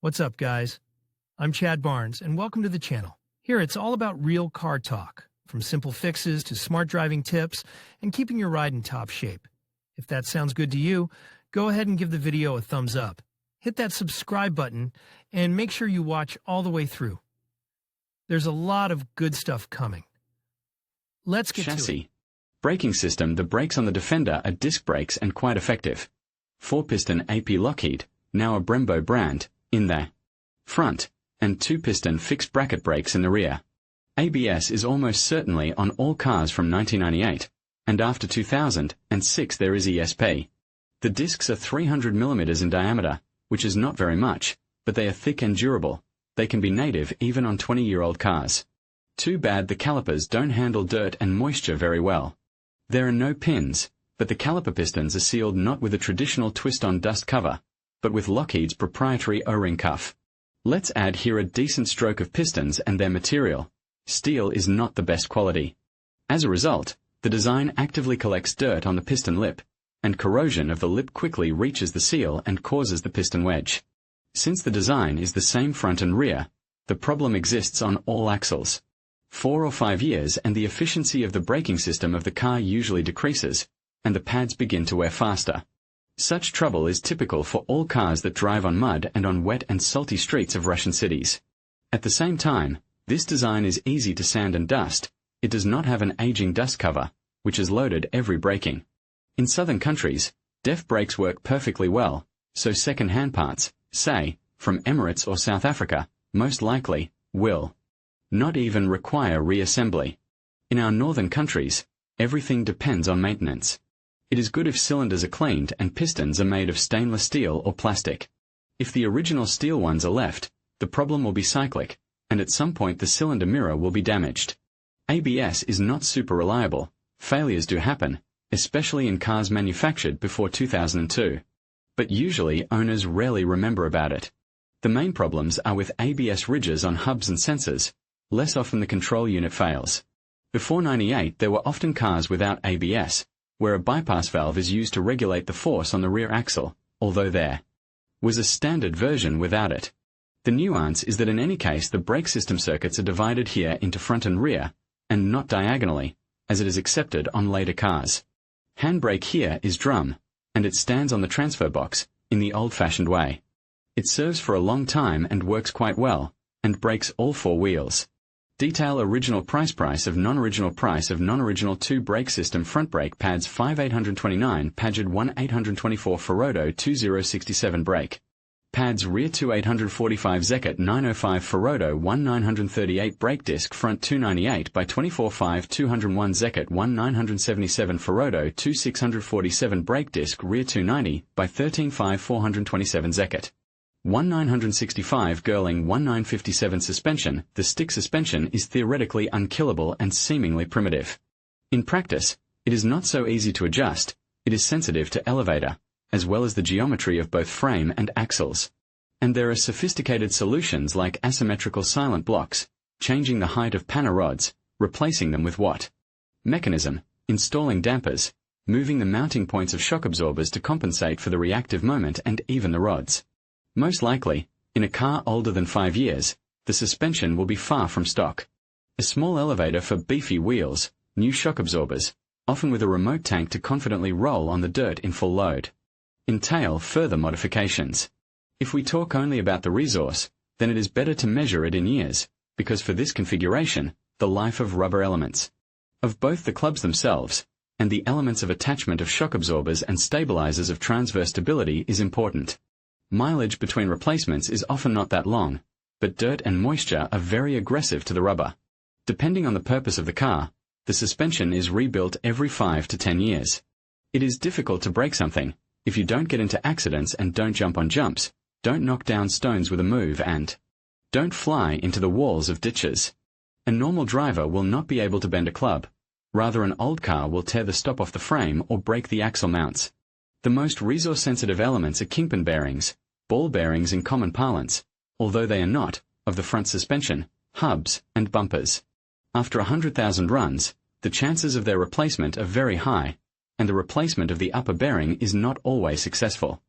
What's up, guys? I'm Chad Barnes, and welcome to the channel. Here, it's all about real car talk, from simple fixes to smart driving tips and keeping your ride in top shape. If that sounds good to you, go ahead and give the video a thumbs up. Hit that subscribe button, and make sure you watch all the way through. There's a lot of good stuff coming. Let's get to it. Braking system. The brakes on the Defender are disc brakes and quite effective. 4-piston AP Lockheed, now a Brembo brand, in the front, and 2-piston fixed bracket brakes in the rear. ABS is almost certainly on all cars from 1998, and after 2006 there is ESP. The discs are 300 mm in diameter, which is not very much, but they are thick and durable. They can be native even on 20-year-old cars. Too bad the calipers don't handle dirt and moisture very well. There are no pins, but the caliper pistons are sealed not with a traditional twist-on dust cover, but with Lockheed's proprietary O-ring cuff. Let's add here a decent stroke of pistons and their material. Steel is not the best quality. As a result, the design actively collects dirt on the piston lip, and corrosion of the lip quickly reaches the seal and causes the piston wedge. Since the design is the same front and rear, the problem exists on all axles. 4 or 5 years and the efficiency of the braking system of the car usually decreases, and the pads begin to wear faster. Such trouble is typical for all cars that drive on mud and on wet and salty streets of Russian cities. At the same time, this design is easy to sand and dust. It does not have an aging dust cover, which is loaded every braking. In southern countries, DEF brakes work perfectly well, so second-hand parts, say, from Emirates or South Africa, most likely, will not even require reassembly. In our northern countries, everything depends on maintenance. It is good if cylinders are cleaned and pistons are made of stainless steel or plastic. If the original steel ones are left, the problem will be cyclic, and at some point the cylinder mirror will be damaged. ABS is not super reliable. Failures do happen, especially in cars manufactured before 2002. But usually owners rarely remember about it. The main problems are with ABS ridges on hubs and sensors. Less often the control unit fails. Before '98 there were often cars without ABS, where a bypass valve is used to regulate the force on the rear axle, although there was a standard version without it. The nuance is that in any case the brake system circuits are divided here into front and rear, and not diagonally, as it is accepted on later cars. Handbrake here is drum, and it stands on the transfer box, in the old-fashioned way. It serves for a long time and works quite well, and brakes all 4 wheels. Detail original price of non-original 2 brake system front brake pads 5829 Pagid 1824 Ferodo 2067 brake. Pads rear 2845 Zekut 905 Ferodo 1938 brake disc front 298 by 245 201 Zekut 1977 Ferodo 2647 brake disc rear 290 by 135 427 Zekut. 1965 Girling 1957 suspension. The stick suspension is theoretically unkillable and seemingly primitive. In practice, it is not so easy to adjust. It is sensitive to elevator, as well as the geometry of both frame and axles. And there are sophisticated solutions like asymmetrical silent blocks, changing the height of panel rods, replacing them with what? Mechanism, installing dampers, moving the mounting points of shock absorbers to compensate for the reactive moment and even the rods. Most likely, in a car older than 5 years, the suspension will be far from stock. A small elevator for beefy wheels, new shock absorbers, often with a remote tank to confidently roll on the dirt in full load, entail further modifications. If we talk only about the resource, then it is better to measure it in years, because for this configuration, the life of rubber elements, of both the clubs themselves, and the elements of attachment of shock absorbers and stabilizers of transverse stability is important. Mileage between replacements is often not that long, but dirt and moisture are very aggressive to the rubber. Depending on the purpose of the car, the suspension is rebuilt every 5 to 10 years. It is difficult to break something if you don't get into accidents and don't jump on jumps, don't knock down stones with a move, and don't fly into the walls of ditches. A normal driver will not be able to bend a club. Rather, an old car will tear the stop off the frame or break the axle mounts. The most resource-sensitive elements are kingpin bearings, ball bearings in common parlance, although they are not, of the front suspension, hubs, and bumpers. After 100,000 runs, the chances of their replacement are very high, and the replacement of the upper bearing is not always successful.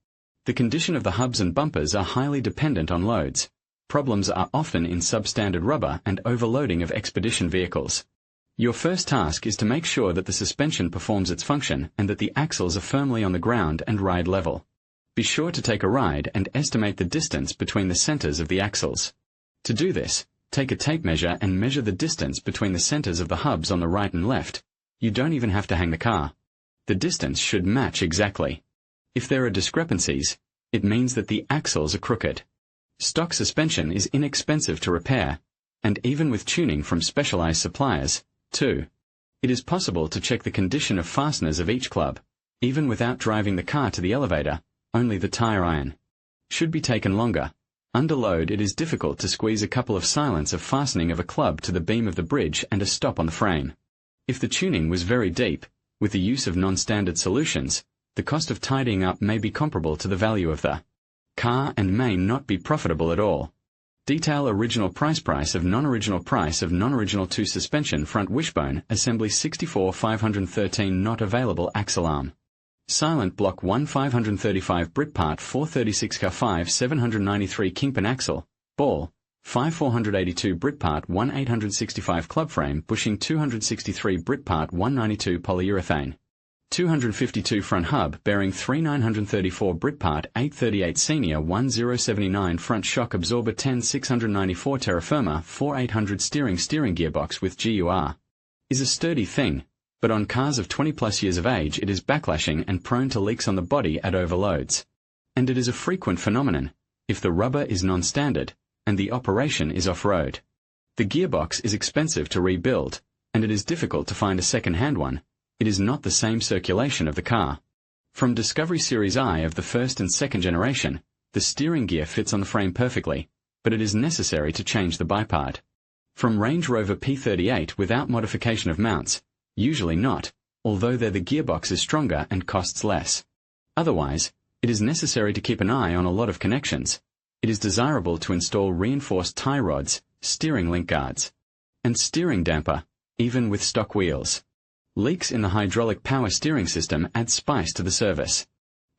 The condition of the hubs and bumpers are highly dependent on loads. Problems are often in substandard rubber and overloading of expedition vehicles. Your first task is to make sure that the suspension performs its function and that the axles are firmly on the ground and ride level. Be sure to take a ride and estimate the distance between the centers of the axles. To do this, take a tape measure and measure the distance between the centers of the hubs on the right and left. You don't even have to hang the car. The distance should match exactly. If there are discrepancies, it means that the axles are crooked. Stock suspension is inexpensive to repair, and even with tuning from specialized suppliers, too. It is possible to check the condition of fasteners of each club, even without driving the car to the elevator. Only the tire iron should be taken longer. Under load it is difficult to squeeze a couple of silents of fastening of a club to the beam of the bridge and a stop on the frame. If the tuning was very deep, with the use of non-standard solutions, the cost of tidying up may be comparable to the value of the car and may not be profitable at all. Detail original price of non-original 2 suspension front wishbone assembly 64 513 not available axle arm. Silent block 1 535 Brit part 436 car 5 793 kingpin axle, ball, 5 482 Brit part 1 865 club frame bushing 263 Brit part 192 polyurethane. 252 front hub bearing 3 934 Brit part 838 senior 1079 front shock absorber 10 694 terra firma 4800 steering gearbox with GUR. Is a sturdy thing, but on cars of 20 plus years of age it is backlashing and prone to leaks on the body at overloads. And it is a frequent phenomenon, if the rubber is non-standard, and the operation is off-road. The gearbox is expensive to rebuild, and it is difficult to find a second-hand one. It is not the same circulation of the car. From Discovery Series I of the first and second generation, the steering gear fits on the frame perfectly, but it is necessary to change the bipart. From Range Rover P38 without modification of mounts, usually not, although there the gearbox is stronger and costs less. Otherwise, it is necessary to keep an eye on a lot of connections. It is desirable to install reinforced tie rods, steering link guards, and steering damper, even with stock wheels. Leaks in the hydraulic power steering system add spice to the service.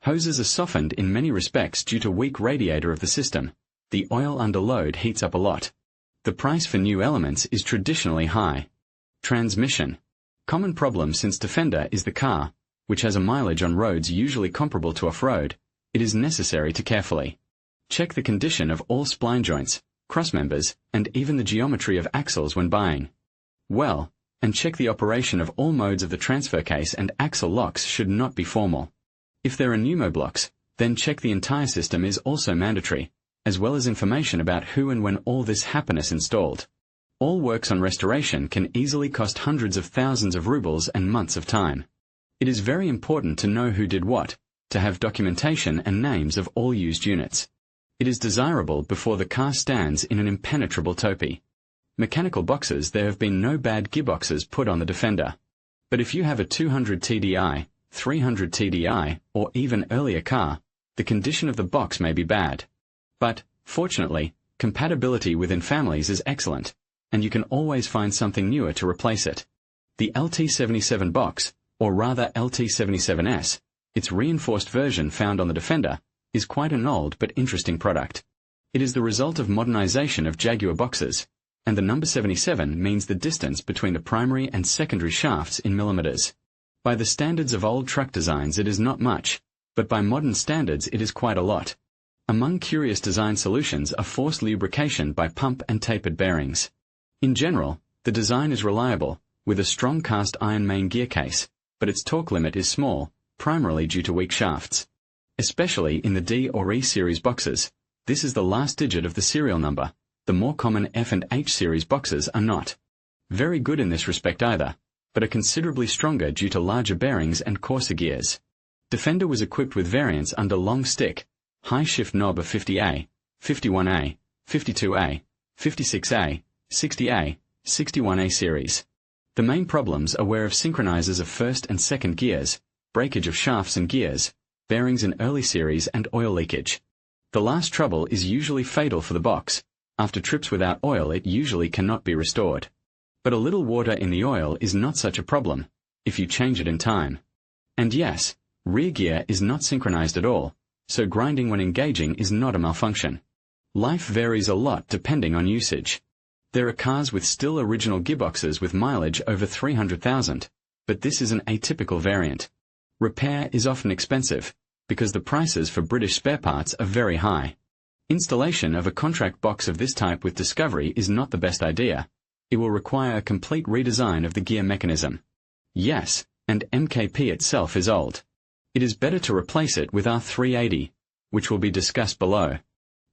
Hoses are softened in many respects due to weak radiator of the system. The oil under load heats up a lot. The price for new elements is traditionally high. Transmission. Common problem since Defender is the car, which has a mileage on roads usually comparable to off-road. It is necessary to carefully check the condition of all spline joints, crossmembers, and even the geometry of axles when buying. Well, and check the operation of all modes of the transfer case and axle locks should not be formal. If there are pneumo blocks, then check the entire system is also mandatory, as well as information about who and when all this happiness installed. All works on restoration can easily cost hundreds of thousands of rubles and months of time. It is very important to know who did what, to have documentation and names of all used units. It is desirable before the car stands in an impenetrable topi. Mechanical boxes, there have been no bad gearboxes put on the Defender. But if you have a 200 TDI, 300 TDI, or even earlier car, the condition of the box may be bad. But, fortunately, compatibility within families is excellent, and you can always find something newer to replace it. The LT77 box, or rather LT77S, its reinforced version found on the Defender, is quite an old but interesting product. It is the result of modernization of Jaguar boxes, and the number 77 means the distance between the primary and secondary shafts in millimeters. By the standards of old truck designs it is not much, but by modern standards it is quite a lot. Among curious design solutions are forced lubrication by pump and tapered bearings. In general, the design is reliable, with a strong cast iron main gear case, but its torque limit is small, primarily due to weak shafts. Especially in the D or E series boxes, this is the last digit of the serial number. The more common F and H series boxes are not very good in this respect either, but are considerably stronger due to larger bearings and coarser gears. Defender was equipped with variants under long stick, high shift knob of 50A, 51A, 52A, 56A, 60A, 61A series. The main problems are wear of synchronizers of first and second gears, breakage of shafts and gears, bearings in early series and oil leakage. The last trouble is usually fatal for the box. After trips without oil it usually cannot be restored. But a little water in the oil is not such a problem, if you change it in time. And yes, rear gear is not synchronized at all, so grinding when engaging is not a malfunction. Life varies a lot depending on usage. There are cars with still original gearboxes with mileage over 300,000, but this is an atypical variant. Repair is often expensive, because the prices for British spare parts are very high. Installation of a contract box of this type with Discovery is not the best idea. It will require a complete redesign of the gear mechanism. Yes, and MKP itself is old. It is better to replace it with R380, which will be discussed below.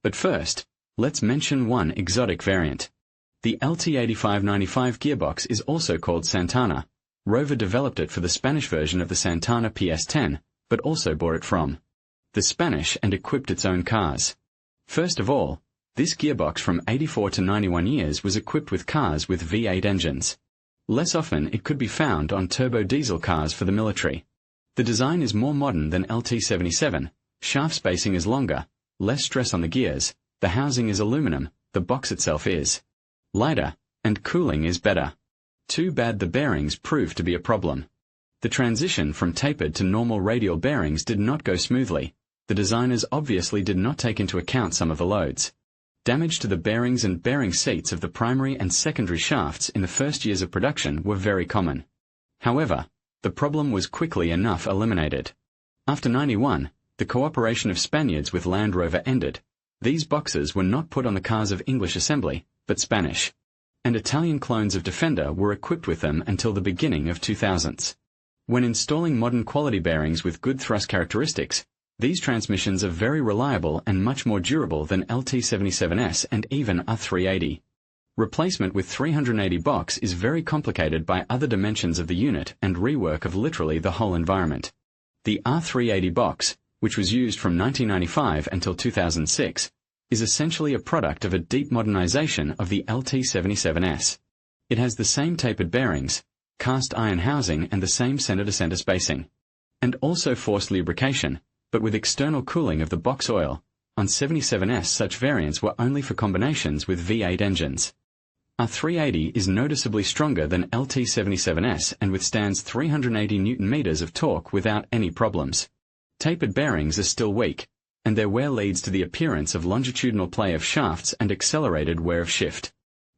But first, let's mention one exotic variant. The LT8595 gearbox is also called Santana. Rover developed it for the Spanish version of the Santana PS10, but also bought it from the Spanish and equipped its own cars. First of all, this gearbox from 84 to 91 years was equipped with cars with V8 engines. Less often it could be found on turbo diesel cars for the military. The design is more modern than LT77, shaft spacing is longer, less stress on the gears, the housing is aluminum, the box itself is lighter, and cooling is better. Too bad the bearings proved to be a problem. The transition from tapered to normal radial bearings did not go smoothly. The designers obviously did not take into account some of the loads. Damage to the bearings and bearing seats of the primary and secondary shafts in the first years of production were very common. However, the problem was quickly enough eliminated. After 91, the cooperation of Spaniards with Land Rover ended. These boxes were not put on the cars of English assembly, but Spanish. And Italian clones of Defender were equipped with them until the beginning of 2000s. When installing modern quality bearings with good thrust characteristics, these transmissions are very reliable and much more durable than LT77S and even R380. Replacement with 380 box is very complicated by other dimensions of the unit and rework of literally the whole environment. The R380 box, which was used from 1995 until 2006, is essentially a product of a deep modernization of the LT77S. It has the same tapered bearings, cast iron housing and the same center-to-center spacing. And also forced lubrication, but with external cooling of the box oil. On 77S such variants were only for combinations with V8 engines. R380 is noticeably stronger than LT77S and withstands 380 Nm of torque without any problems. Tapered bearings are still weak, and their wear leads to the appearance of longitudinal play of shafts and accelerated wear of shift,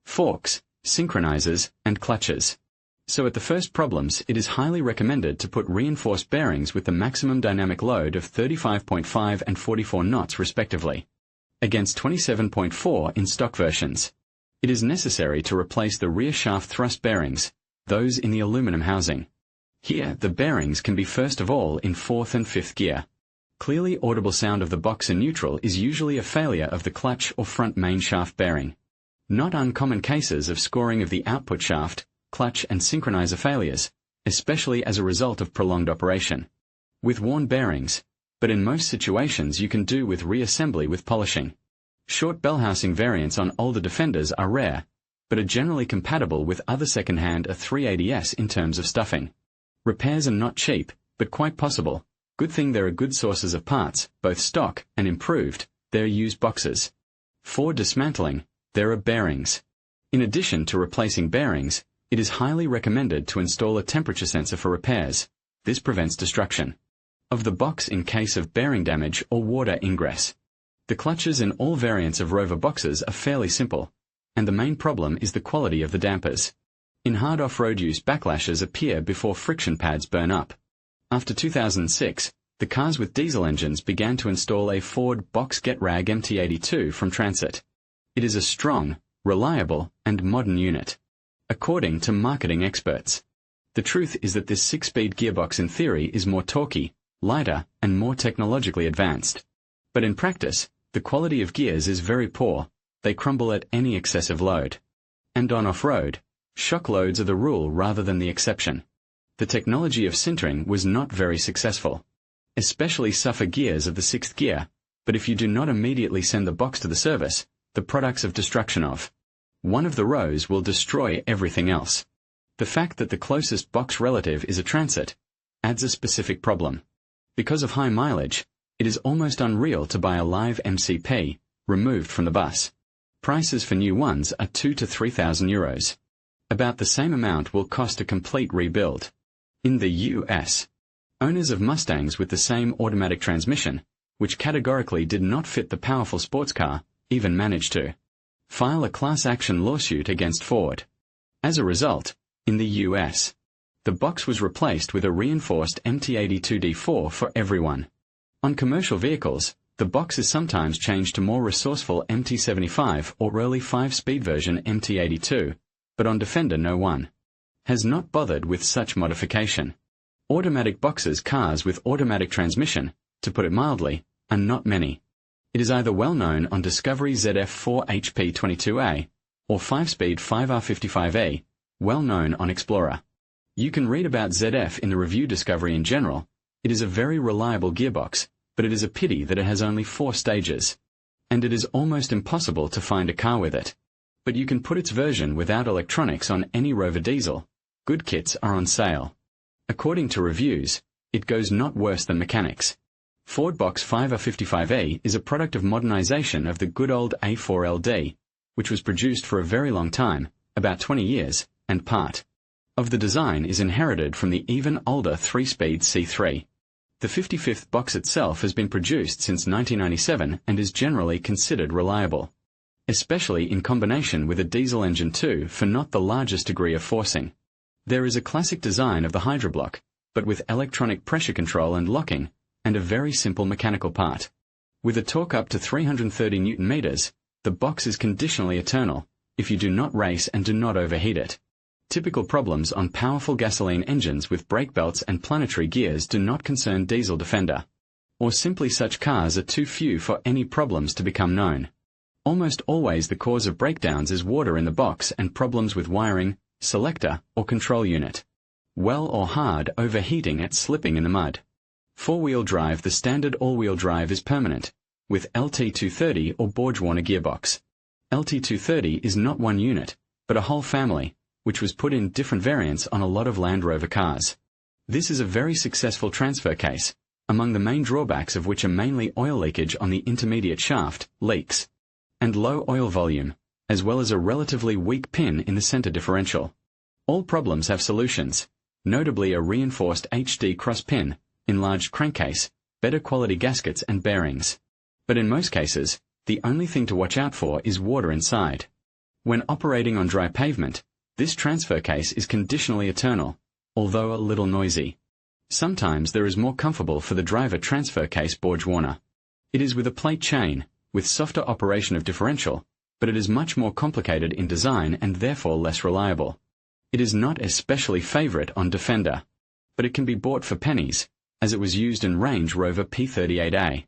forks, synchronizers, and clutches. So at the first problems, it is highly recommended to put reinforced bearings with the maximum dynamic load of 35.5 and 44 knots respectively, against 27.4 in stock versions. It is necessary to replace the rear shaft thrust bearings, those in the aluminum housing. Here, the bearings can be first of all in 4th and 5th gear. Clearly audible sound of the box in neutral is usually a failure of the clutch or front main shaft bearing. Not uncommon cases of scoring of the output shaft, clutch and synchronizer failures, especially as a result of prolonged operation. With worn bearings, but in most situations you can do with reassembly with polishing. Short bell housing variants on older Defenders are rare, but are generally compatible with other second-hand A380S in terms of stuffing. Repairs are not cheap, but quite possible. Good thing there are good sources of parts, both stock and improved. There are used boxes. For dismantling, there are bearings. In addition to replacing bearings, it is highly recommended to install a temperature sensor for repairs. This prevents destruction of the box in case of bearing damage or water ingress. The clutches in all variants of Rover boxes are fairly simple, and the main problem is the quality of the dampers. In hard off-road use, backlashes appear before friction pads burn up. After 2006, the cars with diesel engines began to install a Ford Box GetRag MT82 from Transit. It is a strong, reliable, and modern unit, according to marketing experts. The truth is that this 6-speed gearbox in theory is more torquey, lighter, and more technologically advanced. But in practice, the quality of gears is very poor. They crumble at any excessive load. And on off-road, shock loads are the rule rather than the exception. The technology of sintering was not very successful. Especially suffer gears of the 6th gear, but if you do not immediately send the box to the service, the products of destruction of one of the rows will destroy everything else. The fact that the closest box relative is a Transit adds a specific problem. Because of high mileage, it is almost unreal to buy a live MCP, removed from the bus. Prices for new ones are 2,000 to 3,000 euros. About the same amount will cost a complete rebuild. In the US, owners of Mustangs with the same automatic transmission which categorically did not fit the powerful sports car, even managed to file a class action lawsuit against Ford. As a result, in the US, the box was replaced with a reinforced MT82D4 for everyone. On commercial vehicles, the box is sometimes changed to more resourceful MT75 or early 5-speed version MT82, but on Defender no one has not bothered with such modification. Automatic boxes cars with automatic transmission, to put it mildly, are not many. It is either well known on Discovery ZF4 HP22A, or 5-speed 5R55A, well known on Explorer. You can read about ZF in the review Discovery in general. It is a very reliable gearbox, but it is a pity that it has only 4 stages. And it is almost impossible to find a car with it. But you can put its version without electronics on any Rover diesel. Good kits are on sale. According to reviews, it goes not worse than mechanics. Ford Box 5R55A is a product of modernization of the good old A4LD, which was produced for a very long time, about 20 years, and part of the design is inherited from the even older 3-speed C3. The 55th box itself has been produced since 1997 and is generally considered reliable, especially in combination with a diesel engine too, for not the largest degree of forcing. There is a classic design of the hydroblock, but with electronic pressure control and locking, and a very simple mechanical part. With a torque up to 330 Nm, the box is conditionally eternal, if you do not race and do not overheat it. Typical problems on powerful gasoline engines with brake belts and planetary gears do not concern diesel Defender. Or simply such cars are too few for any problems to become known. Almost always the cause of breakdowns is water in the box and problems with wiring, selector, or control unit. Well or hard overheating at slipping in the mud. 4-wheel drive. The standard all-wheel drive is permanent, with LT230 or Borg-Warner gearbox. LT230 is not one unit, but a whole family, which was put in different variants on a lot of Land Rover cars. This is a very successful transfer case, among the main drawbacks of which are mainly oil leakage on the intermediate shaft, leaks, and low oil volume, as well as a relatively weak pin in the center differential. All problems have solutions, notably a reinforced HD cross pin, enlarged crankcase, better quality gaskets and bearings. But in most cases, the only thing to watch out for is water inside. When operating on dry pavement, this transfer case is conditionally eternal, although a little noisy. Sometimes there is more comfortable for the driver transfer case Borg-Warner. It is with a plate chain, with softer operation of differential, but it is much more complicated in design and therefore less reliable. It is not especially favorite on Defender, but it can be bought for pennies, as it was used in Range Rover P38A.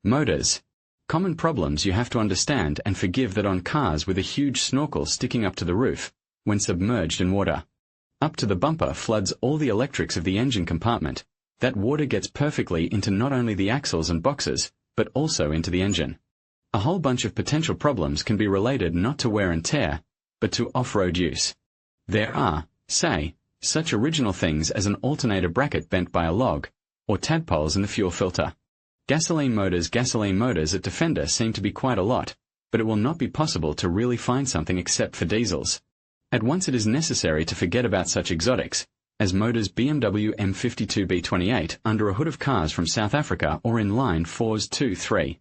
Motors. Common problems you have to understand and forgive that on cars with a huge snorkel sticking up to the roof, when submerged in water. Up to the bumper floods all the electrics of the engine compartment. That water gets perfectly into not only the axles and boxes, but also into the engine. A whole bunch of potential problems can be related not to wear and tear, but to off-road use. There are, say, such original things as an alternator bracket bent by a log, or tadpoles in the fuel filter. Gasoline motors at Defender seem to be quite a lot, but it will not be possible to really find something except for diesels. At once it is necessary to forget about such exotics, as motors BMW M52B28 under a hood of cars from South Africa or in line 4s 2-3.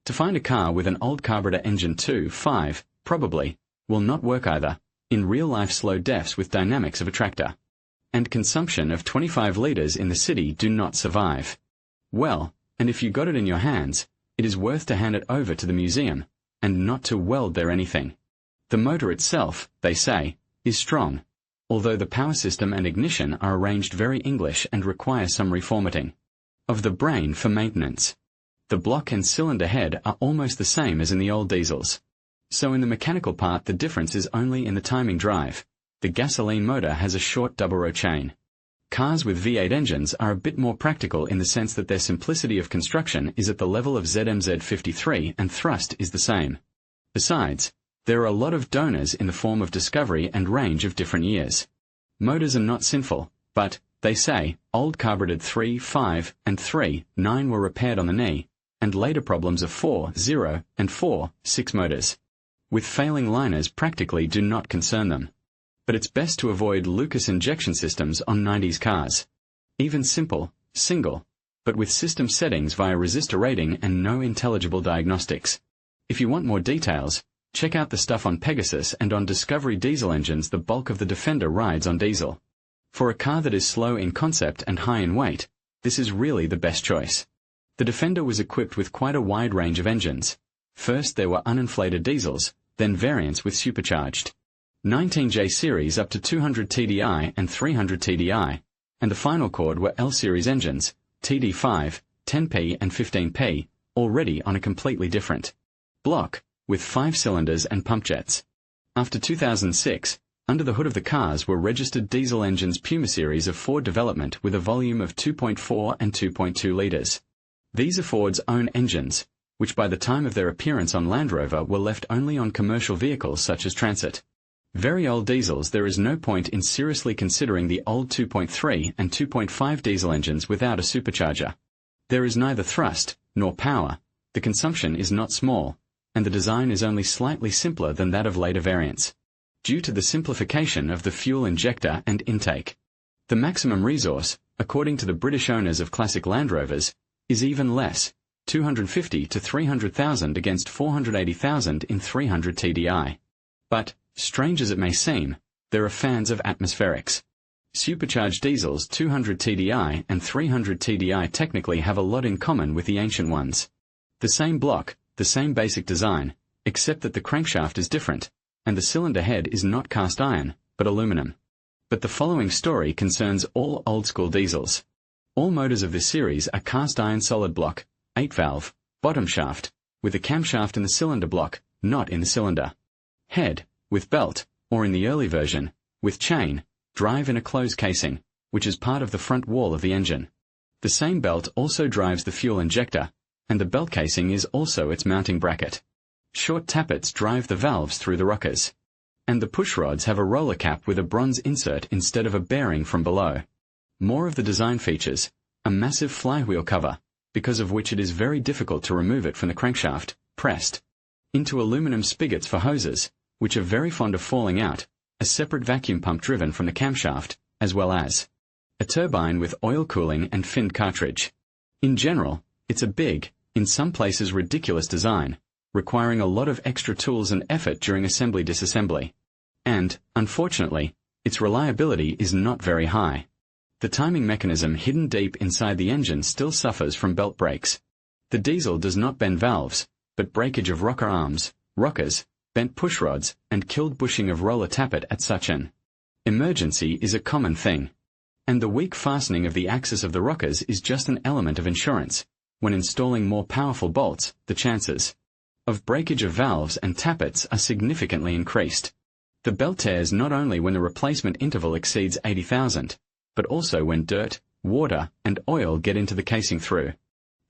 To find a car with an old carburetor engine 2-5, probably, will not work either, in real-life slow defs with dynamics of a tractor. And consumption of 25 litres in the city do not survive. Well, and if you got it in your hands, it is worth to hand it over to the museum, and not to weld there anything. The motor itself, they say, is strong, although the power system and ignition are arranged very English and require some reformatting of the brain for maintenance. The block and cylinder head are almost the same as in the old diesels. So in the mechanical part the difference is only in the timing drive. The gasoline motor has a short double-row chain. Cars with V8 engines are a bit more practical in the sense that their simplicity of construction is at the level of ZMZ53 and thrust is the same. Besides, there are a lot of donors in the form of Discovery and Range of different years. Motors are not sinful, but, they say, old carbureted 3, 5, and 3, 9 were repaired on the knee, and later problems of 4, 0, and 4, 6 motors with failing liners practically do not concern them. But it's best to avoid Lucas injection systems on 90s cars. Even simple, single, but with system settings via resistor rating and no intelligible diagnostics. If you want more details, check out the stuff on Pegasus and on Discovery diesel engines. The bulk of the Defender rides on diesel. For a car that is slow in concept and high in weight, this is really the best choice. The Defender was equipped with quite a wide range of engines. First there were uninflated diesels, then variants with supercharged 19J series up to 200 TDI and 300 TDI, and the final chord were L series engines, TD5, 10P and 15P, already on a completely different block, with 5 cylinders and pump jets. After 2006, under the hood of the cars were registered diesel engines Puma series of Ford development with a volume of 2.4 and 2.2 litres. These are Ford's own engines, which by the time of their appearance on Land Rover were left only on commercial vehicles such as Transit. Very old diesels. There is no point in seriously considering the old 2.3 and 2.5 diesel engines without a supercharger. There is neither thrust nor power, the consumption is not small, and the design is only slightly simpler than that of later variants, due to the simplification of the fuel injector and intake. The maximum resource, according to the British owners of classic Land Rovers, is even less, 250 to 300,000 against 480,000 in 300 TDI. But, strange as it may seem, there are fans of atmospherics. Supercharged diesels 200 TDI and 300 TDI technically have a lot in common with the ancient ones. The same block, the same basic design, except that the crankshaft is different, and the cylinder head is not cast iron, but aluminum. But the following story concerns all old-school diesels. All motors of this series are cast iron solid block, 8-valve, bottom shaft, with a camshaft in the cylinder block, not in the cylinder head, with belt, or in the early version, with chain, drive in a closed casing, which is part of the front wall of the engine. The same belt also drives the fuel injector, and the belt casing is also its mounting bracket. Short tappets drive the valves through the rockers. And the push rods have a roller cap with a bronze insert instead of a bearing from below. More of the design features, a massive flywheel cover, because of which it is very difficult to remove it from the crankshaft, pressed into aluminum spigots for hoses, which are very fond of falling out, a separate vacuum pump driven from the camshaft, as well as a turbine with oil cooling and finned cartridge. In general, it's a big, in some places ridiculous design, requiring a lot of extra tools and effort during assembly-disassembly. And, unfortunately, its reliability is not very high. The timing mechanism hidden deep inside the engine still suffers from belt breaks. The diesel does not bend valves, but breakage of rocker arms, rockers, bent pushrods, and killed bushing of roller tappet at such an emergency is a common thing. And the weak fastening of the axis of the rockers is just an element of insurance. When installing more powerful bolts, the chances of breakage of valves and tappets are significantly increased. The belt tears not only when the replacement interval exceeds 80,000, but also when dirt, water, and oil get into the casing through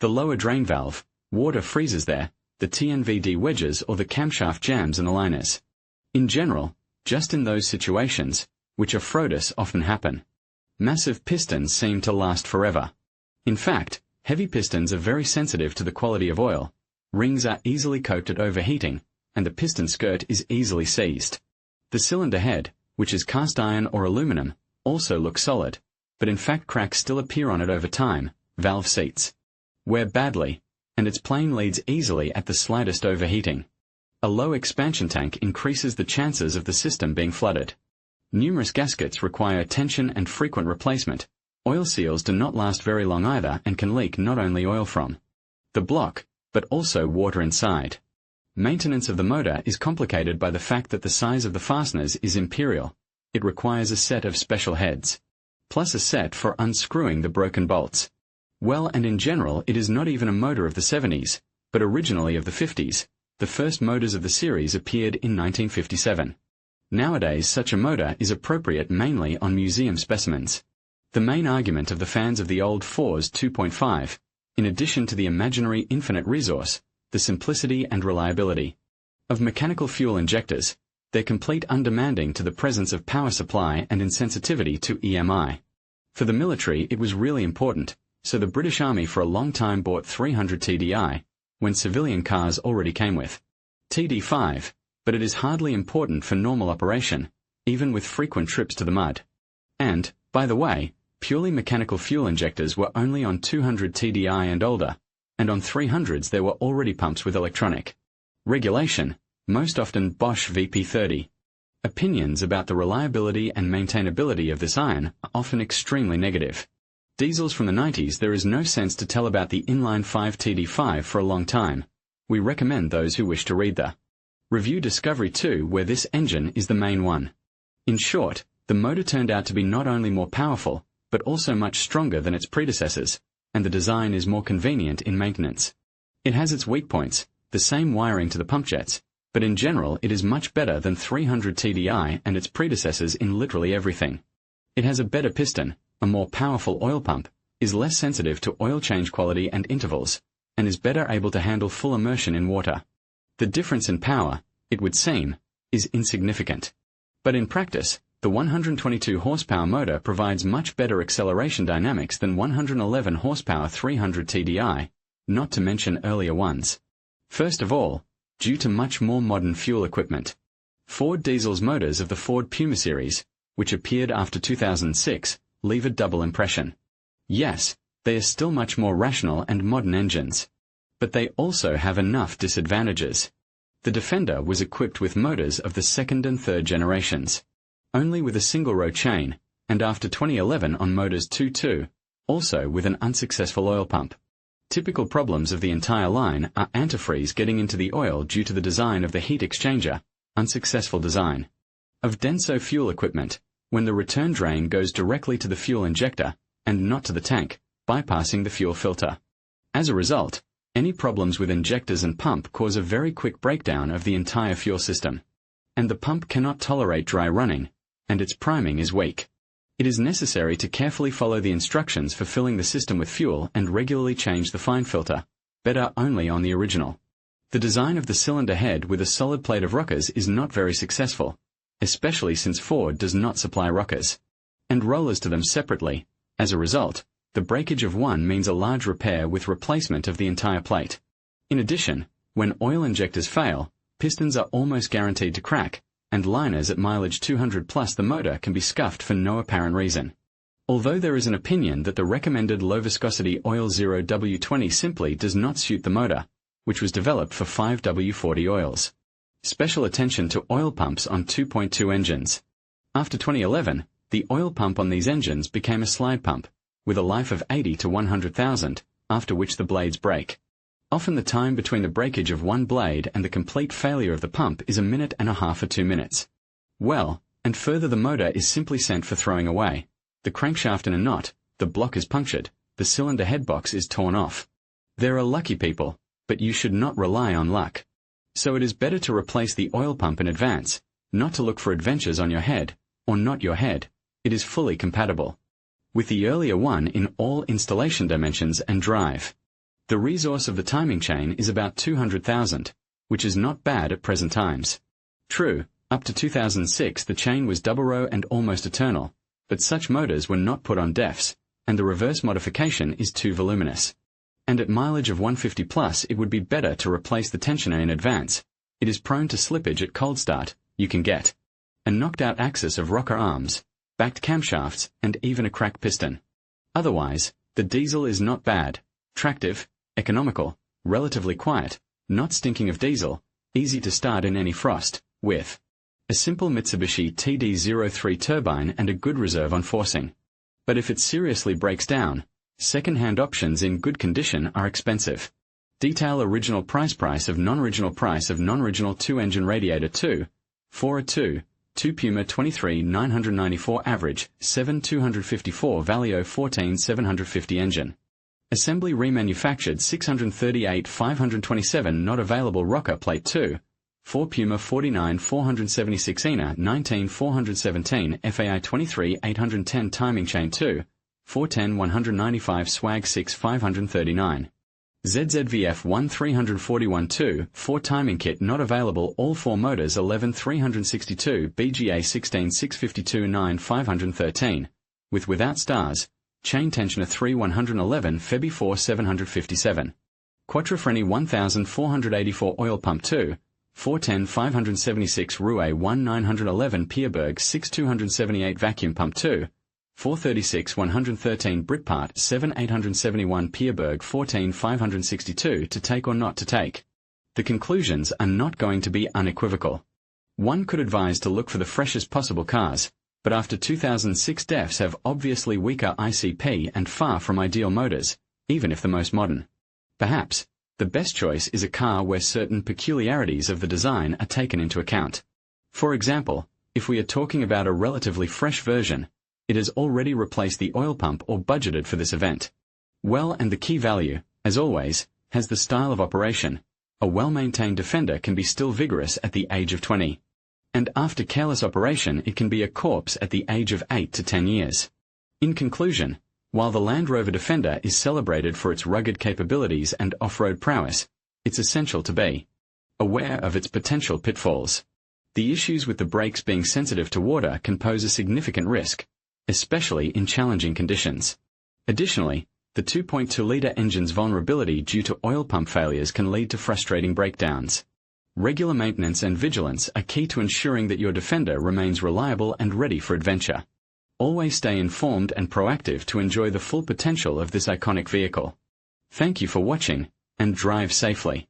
the lower drain valve, water freezes there, the TNVD wedges or the camshaft jams in the liners. In general, just in those situations, which are Frodis often happen, massive pistons seem to last forever. In fact, heavy pistons are very sensitive to the quality of oil, rings are easily coked at overheating, and the piston skirt is easily seized. The cylinder head, which is cast iron or aluminum, also looks solid, but in fact cracks still appear on it over time. Valve seats wear badly, and its plane leads easily at the slightest overheating. A low expansion tank increases the chances of the system being flooded. Numerous gaskets require attention and frequent replacement. Oil seals do not last very long either and can leak not only oil from the block, but also water inside. Maintenance of the motor is complicated by the fact that the size of the fasteners is imperial. It requires a set of special heads, plus a set for unscrewing the broken bolts. Well, and in general it is not even a motor of the 70s, but originally of the 50s. The first motors of the series appeared in 1957. Nowadays such a motor is appropriate mainly on museum specimens. The main argument of the fans of the old Ford's 2.5, in addition to the imaginary infinite resource, the simplicity and reliability of mechanical fuel injectors, their complete undemanding to the presence of power supply and insensitivity to EMI. For the military it was really important, so the British Army for a long time bought 300 TDI, when civilian cars already came with TD5, but it is hardly important for normal operation, even with frequent trips to the mud. And, by the way, Purely mechanical fuel injectors were only on 200 TDI and older, and on 300s there were already pumps with electronic regulation, most often Bosch VP30. Opinions about the reliability and maintainability of this iron are often extremely negative. Diesels from the 90s, there is no sense to tell about the inline 5 TD5 for a long time. We recommend those who wish to read the Review Discovery 2, where this engine is the main one. In short, the motor turned out to be not only more powerful, but also much stronger than its predecessors, and the design is more convenient in maintenance. It has its weak points, the same wiring to the pump jets, but in general it is much better than 300 TDI and its predecessors in literally everything. It has a better piston, a more powerful oil pump, is less sensitive to oil change quality and intervals, and is better able to handle full immersion in water. The difference in power, it would seem, is insignificant. But in practice, the 122 horsepower motor provides much better acceleration dynamics than 111 horsepower 300 TDI, not to mention earlier ones. First of all, due to much more modern fuel equipment. Ford diesel's motors of the Ford Puma series, which appeared after 2006, leave a double impression. Yes, they are still much more rational and modern engines. But they also have enough disadvantages. The Defender was equipped with motors of the second and third generations, only with a single-row chain, and after 2011 on motors 2.2, also with an unsuccessful oil pump. Typical problems of the entire line are antifreeze getting into the oil due to the design of the heat exchanger, unsuccessful design of Denso fuel equipment, when the return drain goes directly to the fuel injector, and not to the tank, bypassing the fuel filter. As a result, any problems with injectors and pump cause a very quick breakdown of the entire fuel system. And the pump cannot tolerate dry running, and its priming is weak. It is necessary to carefully follow the instructions for filling the system with fuel and regularly change the fine filter, better only on the original. The design of the cylinder head with a solid plate of rockers is not very successful, especially since Ford does not supply rockers and rollers to them separately. As a result, the breakage of one means a large repair with replacement of the entire plate. In addition, when oil injectors fail, pistons are almost guaranteed to crack, and liners at mileage 200 plus the motor can be scuffed for no apparent reason. Although there is an opinion that the recommended low-viscosity oil 0W20 simply does not suit the motor, which was developed for 5W40 oils. Special attention to oil pumps on 2.2 engines. After 2011, the oil pump on these engines became a slide pump, with a life of 80 to 100,000, after which the blades break. Often the time between the breakage of one blade and the complete failure of the pump is 1.5 minutes or 2 minutes. Well, and further the motor is simply sent for throwing away. The crankshaft in a knot, the block is punctured, the cylinder head box is torn off. There are lucky people, but you should not rely on luck. So it is better to replace the oil pump in advance, not to look for adventures on your head, or not your head. It is fully compatible with the earlier one in all installation dimensions and drive. The resource of the timing chain is about 200,000, which is not bad at present times. True, up to 2006 the chain was double row and almost eternal, but such motors were not put on DEFs, and the reverse modification is too voluminous. And at mileage of 150 plus it would be better to replace the tensioner in advance. It is prone to slippage at cold start. You can get a knocked out axis of rocker arms, backed camshafts, and even a cracked piston. Otherwise, the diesel is not bad, attractive, economical, relatively quiet, not stinking of diesel, easy to start in any frost, with a simple Mitsubishi TD03 turbine and a good reserve on forcing. But if it seriously breaks down, second-hand options in good condition are expensive. Detail original price of non-original 2-engine radiator 2, 4A2, 2 Puma 23 994 average, 7 254 Valeo 14 750 engine. Assembly remanufactured 638 527 not available rocker plate 2, 4 Puma 49 476 ENA 19 417 FAI 23 810 timing chain 2, 410 195 swag 6 539. ZZVF 1 341 2, 4 timing kit not available all 4 motors 11 362 BGA 16 652 9 513, without stars. Chain tensioner 3 111 Febi 4 757. Quattrofreni 1484 oil pump 2, 410 576 Rouet 1 911 Pierberg 6 278 vacuum pump 2, 436 113 Britpart 7 871 Pierberg 14 562 to take or not to take. The conclusions are not going to be unequivocal. One could advise to look for the freshest possible cars, but after 2006 DEFs have obviously weaker ICP and far from ideal motors, even if the most modern. Perhaps, the best choice is a car where certain peculiarities of the design are taken into account. For example, if we are talking about a relatively fresh version, it has already replaced the oil pump or budgeted for this event. Well, and the key value, as always, has the style of operation. A well-maintained Defender can be still vigorous at the age of 20. And after careless operation it can be a corpse at the age of 8 to 10 years. In conclusion, while the Land Rover Defender is celebrated for its rugged capabilities and off-road prowess, it's essential to be aware of its potential pitfalls. The issues with the brakes being sensitive to water can pose a significant risk, especially in challenging conditions. Additionally, the 2.2-litre engine's vulnerability due to oil pump failures can lead to frustrating breakdowns. Regular maintenance and vigilance are key to ensuring that your Defender remains reliable and ready for adventure. Always stay informed and proactive to enjoy the full potential of this iconic vehicle. Thank you for watching, and drive safely.